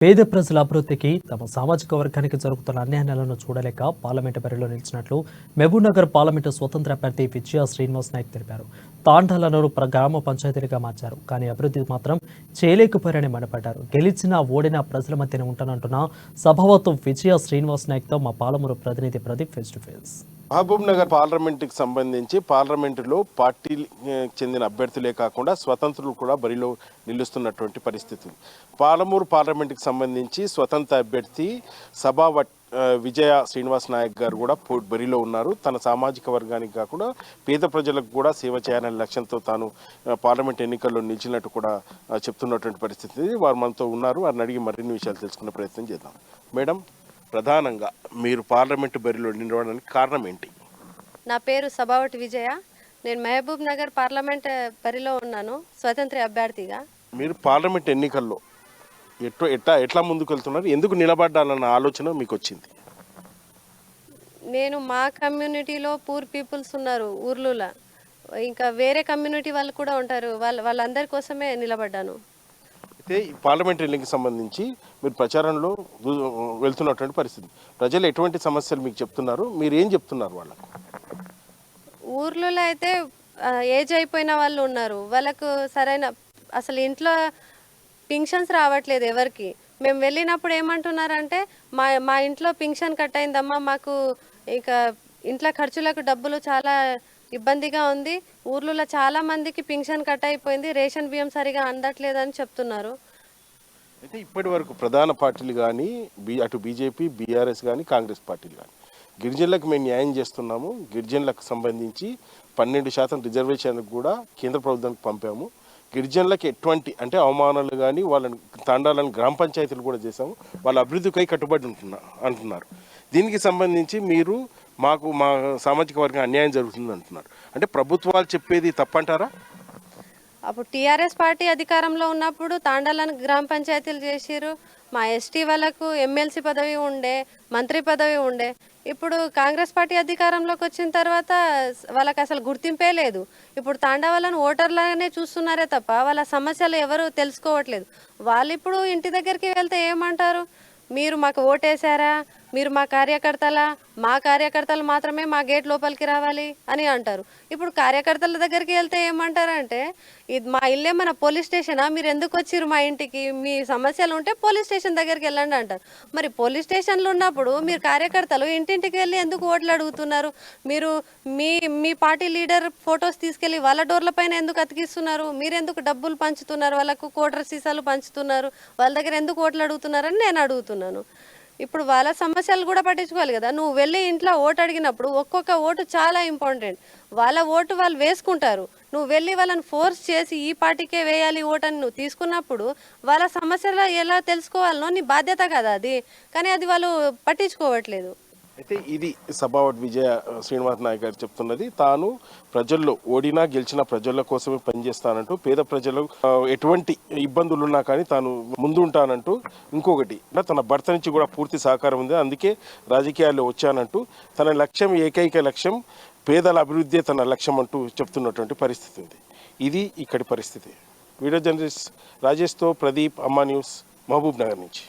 పేద ప్రజల అభివృద్ధికి తమ సామాజిక వర్గానికి జరుగుతున్న అన్యాయాలను చూడలేక పార్లమెంటు బరిలో నిలిచినట్లు మహబూబ్నగర్ పార్లమెంటు స్వతంత్ర అభ్యర్థి విజయ శ్రీనివాస్ నాయక్ తెలిపారు. తాండాలను గ్రామ పంచాయతీలుగా మార్చారు, కానీ అభివృద్ధి మాత్రం చేయలేకపోయారని మండిపడ్డారు. గెలిచినా ఓడినా ప్రజల మధ్యనే ఉంటానంటున్న సభావతు విజయ శ్రీనివాస్ నాయక్తో మా పాలమూరు ప్రతినిధి Pradeep face to face. Mahabubnagar పార్లమెంటుకి సంబంధించి పార్లమెంటులో పార్టీ చెందిన అభ్యర్థులే కాకుండా స్వతంత్రులు కూడా బరిలో నిలుస్తున్నటువంటి పరిస్థితి. పాలమూరు పార్లమెంటుకి సంబంధించి స్వతంత్ర అభ్యర్థి విజయ శ్రీనివాస్ నాయక్ గారు కూడా బరిలో ఉన్నారు. తన సామాజిక వర్గానికి కాకుండా పేద ప్రజలకు కూడా సేవ చేయాలనే లక్ష్యంతో తాను పార్లమెంట్ ఎన్నికల్లో నిలిచినట్టు కూడా చెప్తున్నటువంటి పరిస్థితి. వారు మనతో ఉన్నారు. వారిని అడిగి మరిన్ని విషయాలు తెలుసుకునే ప్రయత్నం చేద్దాం. మేడం, ప్రధానంగా మీరు పార్లమెంటు బరిలో నిలవడానికి కారణం ఏంటి? నా పేరు సభావతి విజయ. నేను మహబూబ్ నగర్ పార్లమెంట్ బరిలో ఉన్నాను, స్వతంత్ర అభ్యర్థిగా. మీరు పార్లమెంట్ ఎన్నికల్లో ఎట్లా ముందుకు వెళ్తున్నారు? ఎందుకు నిలబడాలన్న ఆలోచన మీకు వచ్చింది? నేను మా కమ్యూనిటీలో పూర్ పీపుల్స్ ఉన్నారు ఊర్లలో, ఇంకా వేరే కమ్యూనిటీ వాళ్ళు కూడా ఉంటారు, వాళ్ళందరి కోసమే నిలబడ్డాను. అయితే ఈ పార్లమెంట్ ఎన్నికకి సంబంధించి మీరు ప్రచారంలో వెళ్తున్నటువంటి పరిస్థితి, ప్రజలు ఎటువంటి సమస్యలు మీకు చెప్తున్నారు, మీరు ఏం చెప్తున్నారు వాళ్ళకు? ఊర్లలో అయితే ఏజ్ అయిపోయిన వాళ్ళు ఉన్నారు, వాళ్ళకు సరైన అసలు ఇంట్లో పింఛన్స్ రావట్లేదు ఎవరికి. మేము వెళ్ళినప్పుడు ఏమంటున్నారంటే మా ఇంట్లో పింఛన్ కట్ అయిందమ్మా, మాకు ఇక ఇంట్లో ఖర్చులకు డబ్బులు చాలా ఇబ్బందిగా ఉంది, ఊర్లలో చాలా మందికి పింఛన్ కట్ అయిపోయింది, రేషన్ బియ్యం సరిగా అందట్లేదని చెప్తున్నారు. అయితే ఇప్పటి వరకు ప్రధాన పార్టీలు కానీ అటు బీజేపీ, బీఆర్ఎస్ కానీ కాంగ్రెస్ పార్టీలు కానీ గిరిజనులకు మేము న్యాయం చేస్తున్నాము, గిరిజనులకు సంబంధించి 12% రిజర్వేషన్లకు కూడా కేంద్ర ప్రభుత్వానికి పంపాము, గిరిజనులకు ఎటువంటి అంటే అవమానాలు కానీ వాళ్ళని తాండాలను గ్రామ పంచాయతీలు కూడా చేశాము, వాళ్ళ అభివృద్ధికై కట్టుబడి అంటున్నారు. దీనికి సంబంధించి మీరు మా సామాజిక వర్గం అన్యాయం జరుగుతుంది అంటున్నారు. అంటే ప్రభుత్వాలు చెప్పేది తప్పంటారా? అప్పుడు టీఆర్ఎస్ పార్టీ అధికారంలో ఉన్నప్పుడు తాండాలను గ్రామ పంచాయతీలు చేసిరు, మా ఎస్టీ వాళ్ళకు ఎమ్మెల్సీ పదవి ఉండే, మంత్రి పదవి ఉండే. ఇప్పుడు కాంగ్రెస్ పార్టీ అధికారంలోకి వచ్చిన తర్వాత వాళ్ళకి అసలు గుర్తింపే లేదు. ఇప్పుడు తాండా వాళ్ళని ఓటర్లాగానే చూస్తున్నారే తప్ప వాళ్ళ సమస్యలు ఎవరు తెలుసుకోవట్లేదు. వాళ్ళు ఇప్పుడు ఇంటి దగ్గరికి వెళ్తే ఏమంటారు, మీరు మాకు ఓటేశారా, మీరు మా కార్యకర్తలు మాత్రమే మా గేట్ లోపలికి రావాలి అని అంటారు. ఇప్పుడు కార్యకర్తల దగ్గరికి వెళ్తే ఏమంటారంటే, ఇది మా ఇల్లే మన పోలీస్ స్టేషనా, మీరు ఎందుకు వచ్చిర్రు మా ఇంటికి, మీ సమస్యలు ఉంటే పోలీస్ స్టేషన్ దగ్గరికి వెళ్ళండి అంటారు. మరి పోలీస్ స్టేషన్లు ఉన్నప్పుడు మీరు కార్యకర్తలు ఇంటింటికి వెళ్ళి ఎందుకు ఓట్లు అడుగుతున్నారు? మీరు మీ పార్టీ లీడర్ ఫొటోస్ తీసుకెళ్ళి వాళ్ళ డోర్ల పైన ఎందుకు అతికిస్తున్నారు? మీరెందుకు డబ్బులు పంచుతున్నారు, వాళ్ళకు కోట్ర సీసాలు పంచుతున్నారు, వాళ్ళ దగ్గర ఎందుకు ఓట్లు అడుగుతున్నారని నేను అడుగుతున్నాను. ఇప్పుడు వాళ్ళ సమస్యలు కూడా పట్టించుకోవాలి కదా. నువ్వు వెళ్ళి ఇంట్లో ఓటు అడిగినప్పుడు ఒక్కొక్క ఓటు చాలా ఇంపార్టెంట్, వాళ్ళ ఓటు వాళ్ళు వేసుకుంటారు. నువ్వు వెళ్ళి వాళ్ళని ఫోర్స్ చేసి ఈ పార్టీకే వేయాలి ఓటు అని నువ్వు తీసుకున్నప్పుడు వాళ్ళ సమస్యలు ఎలా తెలుసుకోవాలనో నీ బాధ్యత కదా అది, కానీ అది వాళ్ళు పట్టించుకోవట్లేదు. అయితే ఇది సభావతి విజయ శ్రీనివాస్ నాయక్ గారు చెప్తున్నది. తాను ప్రజల్లో ఓడినా గెలిచిన ప్రజల కోసమే పనిచేస్తానంటూ, పేద ప్రజలు ఎటువంటి ఇబ్బందులు ఉన్నా కానీ తాను ముందు ఉంటానంటూ, ఇంకొకటి తన భర్త నుంచి కూడా పూర్తి సహకారం ఉంది, అందుకే రాజకీయాల్లో వచ్చానంటూ, తన లక్ష్యం ఏకైక లక్ష్యం పేదల అభివృద్ధి తన లక్ష్యం అంటూ చెప్తున్నటువంటి పరిస్థితి ఉంది. ఇది ఇక్కడి పరిస్థితి. వీడియో జర్నలిస్ట్ రాజేష్తో ప్రదీప్, అమ్మా న్యూస్, మహబూబ్ నగర్ నుంచి.